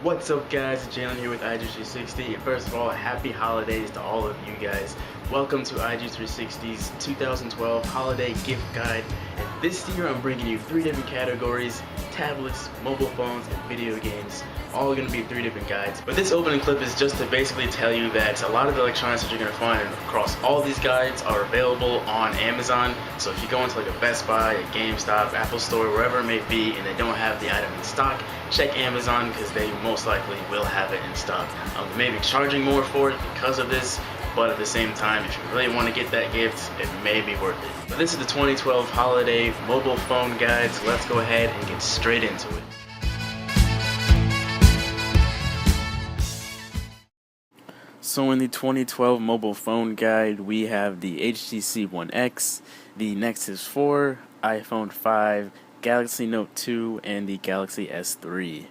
What's up, guys? Jalen here with IG360. And first of all, happy holidays to all of you guys. Welcome to IG360's 2012 Holiday Gift Guide. And this year I'm bringing you three different categories: tablets, mobile phones, and video games. All going to be three different guides. But this opening clip is just to basically tell you that a lot of the electronics that you're going to find across all these guides are available on Amazon. So if you go into like a Best Buy, a GameStop, Apple Store, wherever it may be, and they don't have the item in stock, check Amazon because they most likely will have it in stock. They may be charging more for it because of this, but at the same time, if you really want to get that gift, it may be worth it. But this is the 2012 Holiday Mobile Phone Guide, so let's go ahead and get straight into it. So in the 2012 Mobile Phone Guide, we have the HTC One X, the Nexus 4, iPhone 5, Galaxy Note 2, and the Galaxy S3.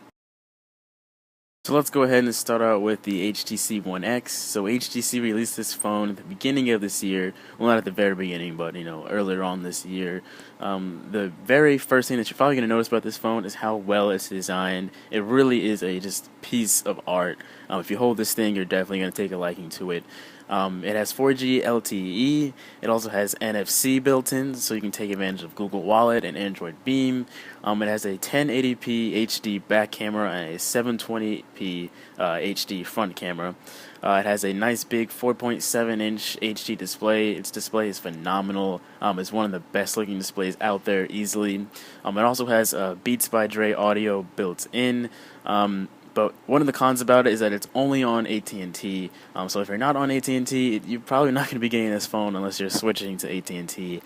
So let's go ahead and start out with the HTC One X. So HTC released this phone at the beginning of this year. Well, not at the very beginning, but earlier on this year. The very first thing that you're probably going to notice about this phone is how well it's designed. It really is a just piece of art. If you hold this thing, you're definitely going to take a liking to it. It has 4G LTE. It also has NFC built in, so you can take advantage of Google Wallet and Android Beam. It has a 1080p HD back camera and a 720p HD front camera. It has a nice big 4.7-inch HD display. Its display is phenomenal. It's one of the best looking displays out there easily. It also has Beats by Dre audio built in. But one of the cons about it is that it's only on AT&T. So if you're not on AT&T, you're probably not going to be getting this phone unless you're switching to AT&T.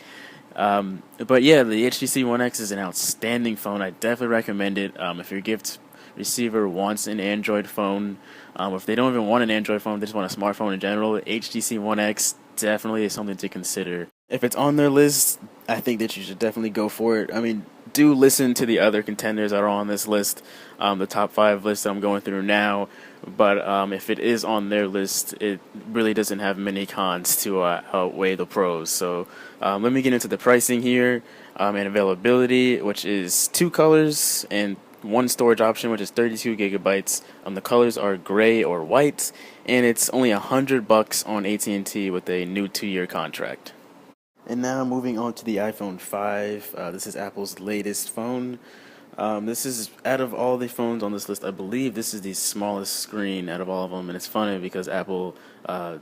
But yeah, the HTC One X is an outstanding phone. I definitely recommend it. If your gift receiver wants an Android phone, or if they don't even want an Android phone, they just want a smartphone in general, HTC One X definitely is something to consider. If it's on their list, I think that you should definitely go for it. I mean, do listen to the other contenders that are on this list, the top 5 list that I'm going through now. But if it is on their list, it really doesn't have many cons to outweigh the pros. So let me get into the pricing here and availability, which is 2 colors and 1 storage option, which is 32 gigabytes. The colors are gray or white, and it's only $100 on AT&T with a new 2-year contract. And now moving on to the iPhone 5. This is Apple's latest phone. This is, out of all the phones on this list, I believe this is the smallest screen out of all of them. And it's funny because Apple,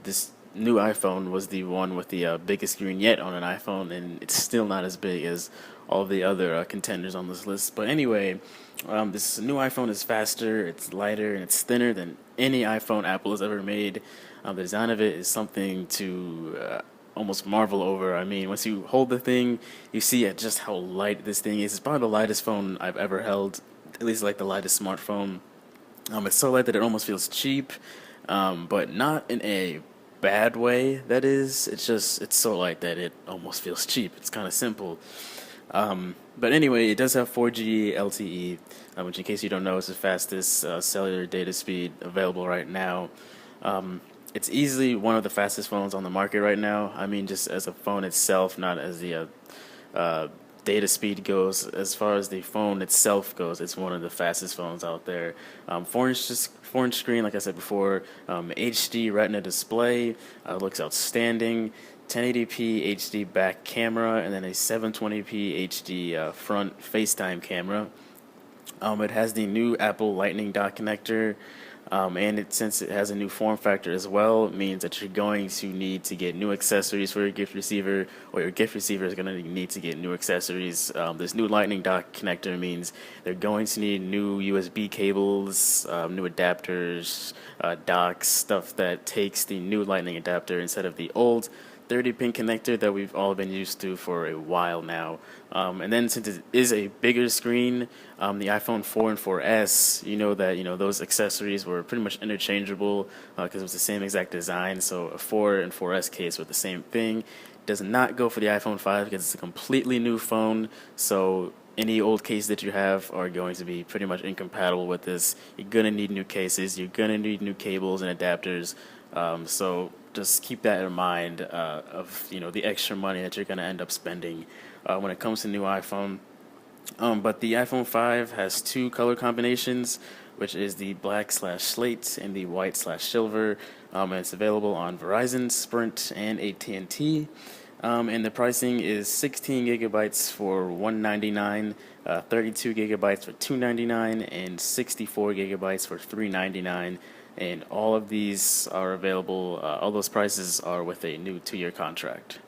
this new iPhone was the one with the biggest screen yet on an iPhone, and it's still not as big as all the other contenders on this list. But anyway, this new iPhone is faster, it's lighter, and it's thinner than any iPhone Apple has ever made. The design of it is something to almost marvel over. I mean, once you hold the thing, you see just how light this thing is. It's probably the lightest phone I've ever held, at least like the lightest smartphone. It's so light that it almost feels cheap, but not in a bad way. That is, it's so light that it almost feels cheap. It's kind of simple. But anyway, it does have 4G LTE, which, in case you don't know, is the fastest cellular data speed available right now. It's easily one of the fastest phones on the market right now. I mean, just as a phone itself, not as the data speed goes. As far as the phone itself goes, it's one of the fastest phones out there. 4-inch screen, like I said before. HD Retina display, looks outstanding. 1080p HD back camera, and then a 720p HD front FaceTime camera. It has the new Apple Lightning dock connector. And since it has a new form factor as well, it means that you're going to need to get new accessories for your gift receiver, or your gift receiver is going to need to get new accessories. This new Lightning dock connector means they're going to need new USB cables, new adapters, docks, stuff that takes the new Lightning adapter instead of the old 30-pin connector that we've all been used to for a while now. And then since it is a bigger screen, the iPhone 4 and 4S, those accessories were pretty much interchangeable because it was the same exact design. So a 4 and 4S case were the same thing. Does not go for the iPhone 5 because it's a completely new phone. So any old case that you have are going to be pretty much incompatible with this. You're going to need new cases. You're going to need new cables and adapters. So just keep that in mind of the extra money that you're going to end up spending when it comes to new iPhone. But the iPhone 5 has two color combinations, which is the black slash slate and the white slash silver. And it's available on Verizon, Sprint, and AT&T. And the pricing is 16 gigabytes for $199, 32 gigabytes for $299, and 64 gigabytes for $399. And all of these are available. All those prices are with a new 2-year contract.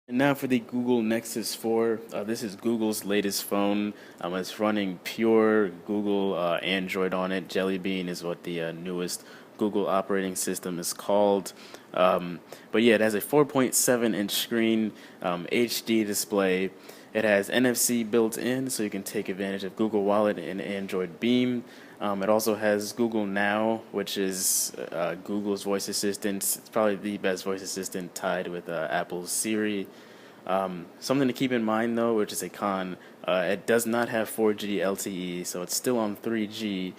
And now for the Google Nexus 4. This is Google's latest phone. It's running pure Google Android on it. Jelly Bean is what the newest Google operating system is called. But yeah, it has a 4.7-inch screen, HD display. It has NFC built in, so you can take advantage of Google Wallet and Android Beam. It also has Google Now, which is Google's voice assistant. It's probably the best voice assistant, tied with Apple's Siri. Something to keep in mind, though, which is a con, it does not have 4G LTE, so it's still on 3G,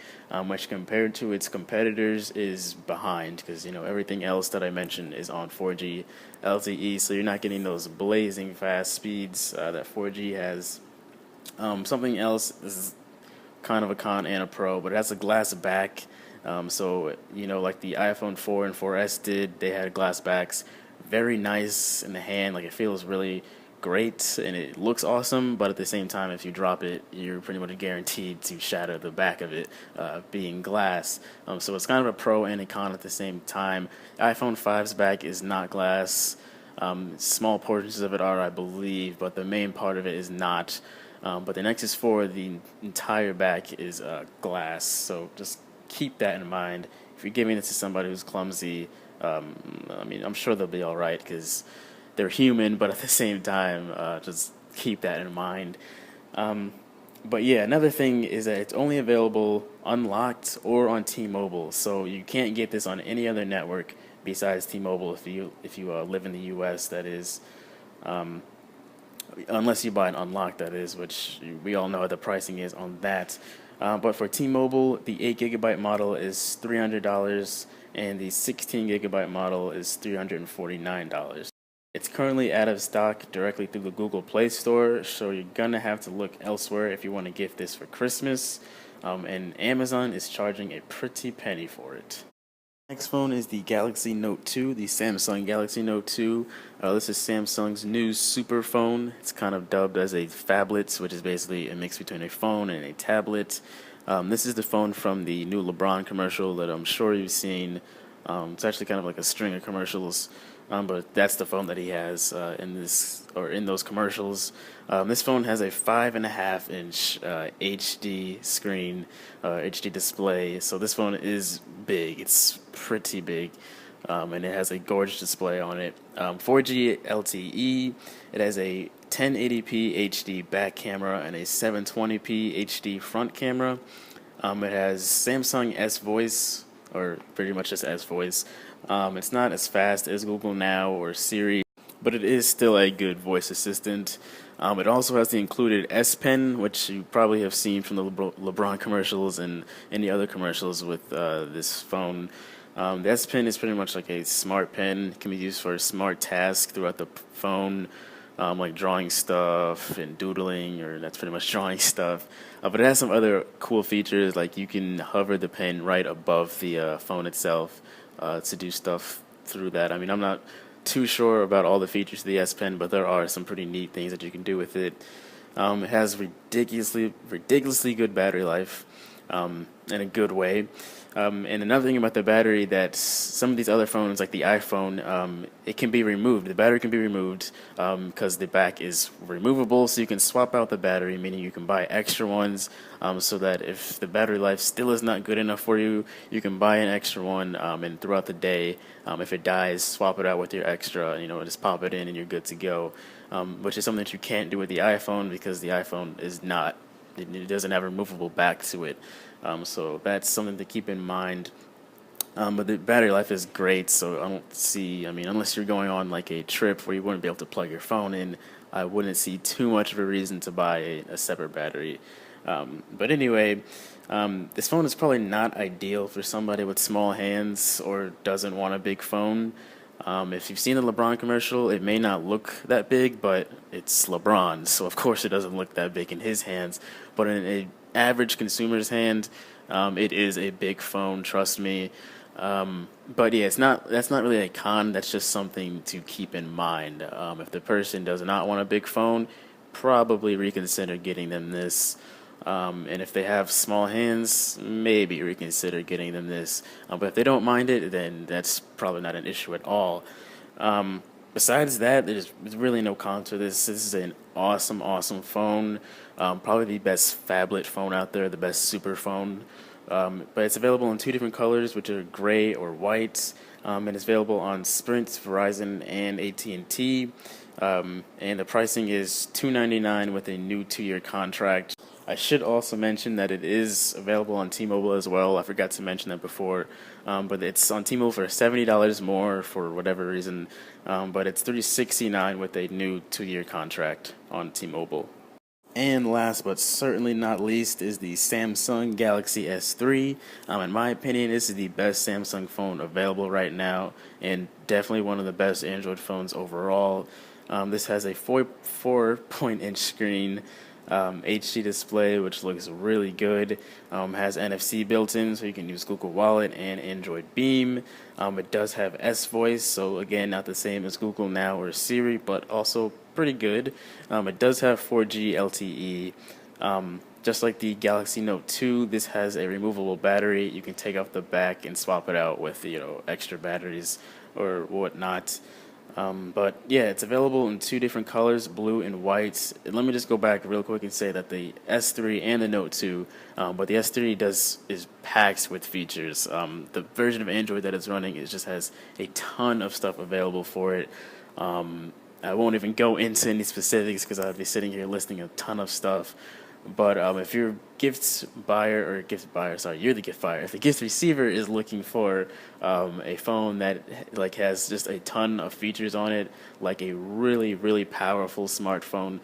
which compared to its competitors is behind, because everything else that I mentioned is on 4G LTE, so you're not getting those blazing fast speeds that 4G has. Something else is kind of a con and a pro, but it has a glass back. So like the iPhone 4 and 4S did, they had glass backs. Very nice in the hand, like it feels really great and it looks awesome, but at the same time, if you drop it, you're pretty much guaranteed to shatter the back of it, being glass. So it's kind of a pro and a con at the same time. iPhone 5's back is not glass. Small portions of it are, I believe, but the main part of it is not. But the Nexus 4, the entire back is glass, so just keep that in mind. If you're giving it to somebody who's clumsy, I'm sure they'll be all right because they're human, but at the same time, just keep that in mind. But yeah, another thing is that it's only available unlocked or on T-Mobile, so you can't get this on any other network besides T-Mobile if you live in the U.S. That is. Unless you buy an unlocked, that is, which we all know what the pricing is on that. But for T-Mobile, the 8 gigabyte model is $300, and the 16 gigabyte model is $349. It's currently out of stock directly through the Google Play Store, so you're gonna have to look elsewhere if you want to gift this for Christmas. And Amazon is charging a pretty penny for it. Next phone is the Galaxy Note 2, the Samsung Galaxy Note 2. This is Samsung's new super phone. It's kind of dubbed as a phablet, which is basically a mix between a phone and a tablet. This is the phone from the new LeBron commercial that I'm sure you've seen. It's actually kind of like a string of commercials, but that's the phone that he has in those commercials. This phone has a 5.5-inch HD screen, HD display. So this phone is big. It's pretty big, and it has a gorgeous display on it. 4G LTE. It has a 1080p HD back camera and a 720p HD front camera. It has Samsung S Voice, or pretty much just S Voice. It's not as fast as Google Now or Siri, but it is still a good voice assistant. It also has the included S Pen, which you probably have seen from the LeBron commercials and any other commercials with this phone. The S Pen is pretty much like a smart pen. It can be used for smart tasks throughout the phone, like drawing stuff and doodling, or that's pretty much drawing stuff. But it has some other cool features, like you can hover the pen right above the phone itself to do stuff through that. I mean, I'm not too sure about all the features of the S Pen, but there are some pretty neat things that you can do with it. It has ridiculously good battery life, in a good way. And another thing about the battery, that some of these other phones, like the iPhone, it can be removed. The battery can be removed because the back is removable, so you can swap out the battery, meaning you can buy extra ones, so that if the battery life still is not good enough for you, you can buy an extra one, and throughout the day, if it dies, swap it out with your extra, just pop it in and you're good to go, which is something that you can't do with the iPhone because the iPhone it doesn't have a removable back to it. So that's something to keep in mind. But the battery life is great, so I don't see, unless you're going on like a trip where you wouldn't be able to plug your phone in, I wouldn't see too much of a reason to buy a separate battery. But anyway, this phone is probably not ideal for somebody with small hands or doesn't want a big phone. If you've seen the LeBron commercial, it may not look that big, but it's LeBron, so of course it doesn't look that big in his hands. But in an average consumer's hand, it is a big phone. Trust me. But yeah, it's not. That's not really a con. That's just something to keep in mind. If the person does not want a big phone, probably reconsider getting them this. And if they have small hands, maybe reconsider getting them this. But if they don't mind it, then that's probably not an issue at all. Besides that, there's really no con to this. This is an awesome, awesome phone. Probably the best phablet phone out there, the best super phone. But it's available in two different colors, which are gray or white. And it's available on Sprint, Verizon, and AT&T. And the pricing is $299 with a new 2-year contract. I should also mention that it is available on T-Mobile as well. I forgot to mention that before, but it's on T-Mobile for $70 more for whatever reason. But it's $369 with a new 2-year contract on T-Mobile. And last but certainly not least is the Samsung Galaxy S3. In my opinion, this is the best Samsung phone available right now, and definitely one of the best Android phones overall. This has a 4.inch screen, HD display, which looks really good. Has NFC built in, so you can use Google Wallet and Android Beam. It does have S Voice, so again, not the same as Google Now or Siri, but also pretty good. It does have 4G LTE. Just like the Galaxy Note 2, this has a removable battery. You can take off the back and swap it out with extra batteries or whatnot. But yeah, it's available in two different colors, blue and white. And let me just go back real quick and say that the S3 and the Note 2, but the S3 is packed with features. The version of Android that it's running just has a ton of stuff available for it. I won't even go into any specifics because I'd be sitting here listing a ton of stuff. But if you're you're the gift buyer. If the gift receiver is looking for a phone that has just a ton of features on it, like a really, really powerful smartphone,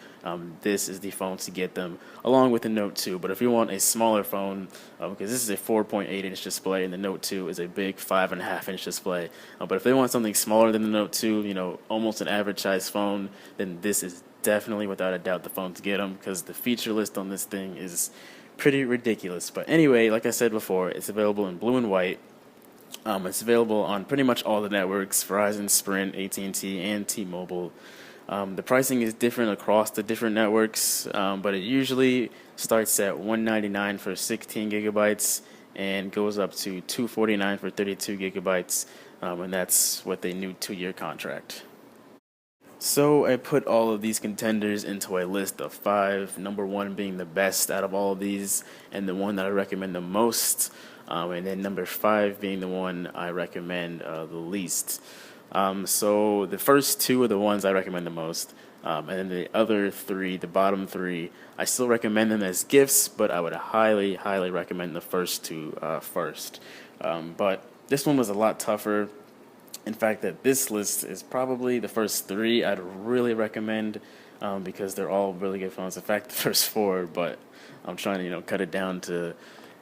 this is the phone to get them, along with the Note 2. But if you want a smaller phone, because this is a 4.8-inch display and the Note 2 is a big 5.5-inch display, but if they want something smaller than the Note 2, almost an average size phone, then this is definitely, without a doubt, the phone to get them, because the feature list on this thing is pretty ridiculous. But anyway, like I said before, it's available in blue and white. It's available on pretty much all the networks: Verizon, Sprint, AT&T, and T-Mobile. The pricing is different across the different networks, but it usually starts at $199 for 16 gigabytes and goes up to $249 for 32 gigabytes, and that's with a new 2-year contract. So I put all of these contenders into a list of 5, number 1 being the best out of all of these and the one that I recommend the most, and then number 5 being the one I recommend the least. So the first 2 are the ones I recommend the most, and then the other 3, the bottom 3, I still recommend them as gifts, but I would highly, highly recommend the first 2 first. But this one was a lot tougher. In fact, that this list is probably the first 3 I'd really recommend, because they're all really good phones. In fact, the first 4, but I'm trying to cut it down to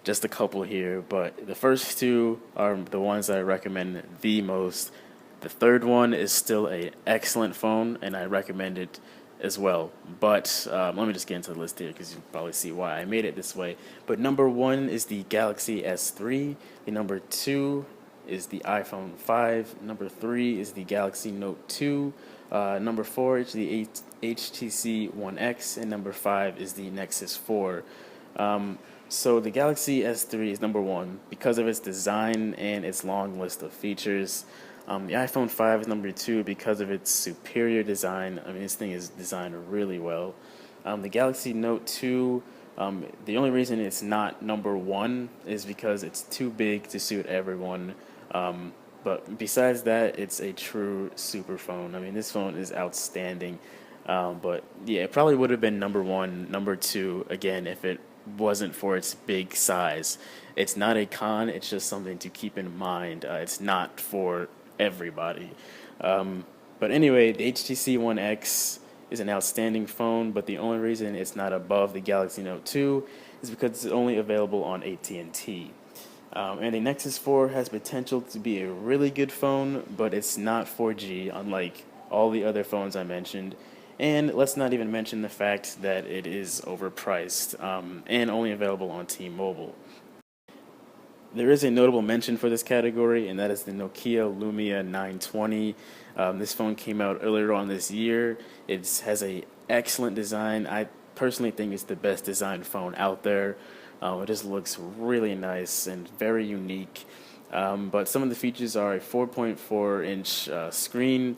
just a couple here. But the first 2 are the ones I recommend the most. The third one is still an excellent phone, and I recommend it as well. But let me just get into the list here, because you probably see why I made it this way. But number 1 is the Galaxy S3. The number 2 is the iPhone 5. Number 3 is the Galaxy Note 2. Number 4 is the HTC One X, and number 5 is the Nexus 4. So the Galaxy S3 is number 1 because of its design and its long list of features. The iPhone 5 is number 2 because of its superior design. I mean, this thing is designed really well. The Galaxy Note 2, the only reason it's not number 1 is because it's too big to suit everyone. But besides that, it's a true super phone. I mean, this phone is outstanding. But yeah, it probably would have been number 1, number 2, again, if it wasn't for its big size. It's not a con, it's just something to keep in mind. It's not for everybody. But anyway, the HTC One X is an outstanding phone, but the only reason it's not above the Galaxy Note 2 is because it's only available on AT&T. And the Nexus 4 has potential to be a really good phone, but it's not 4G, unlike all the other phones I mentioned. And let's not even mention the fact that it is overpriced and only available on T-Mobile. There is a notable mention for this category, and that is the Nokia Lumia 920. This phone came out earlier on this year. It has a excellent design. I personally think it's the best designed phone out there. It just looks really nice and very unique. But some of the features are a 4.4-inch screen,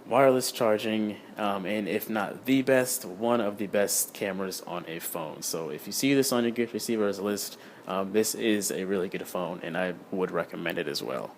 wireless charging, and if not the best, one of the best cameras on a phone. So if you see this on your gift receivers list, this is a really good phone, and I would recommend it as well.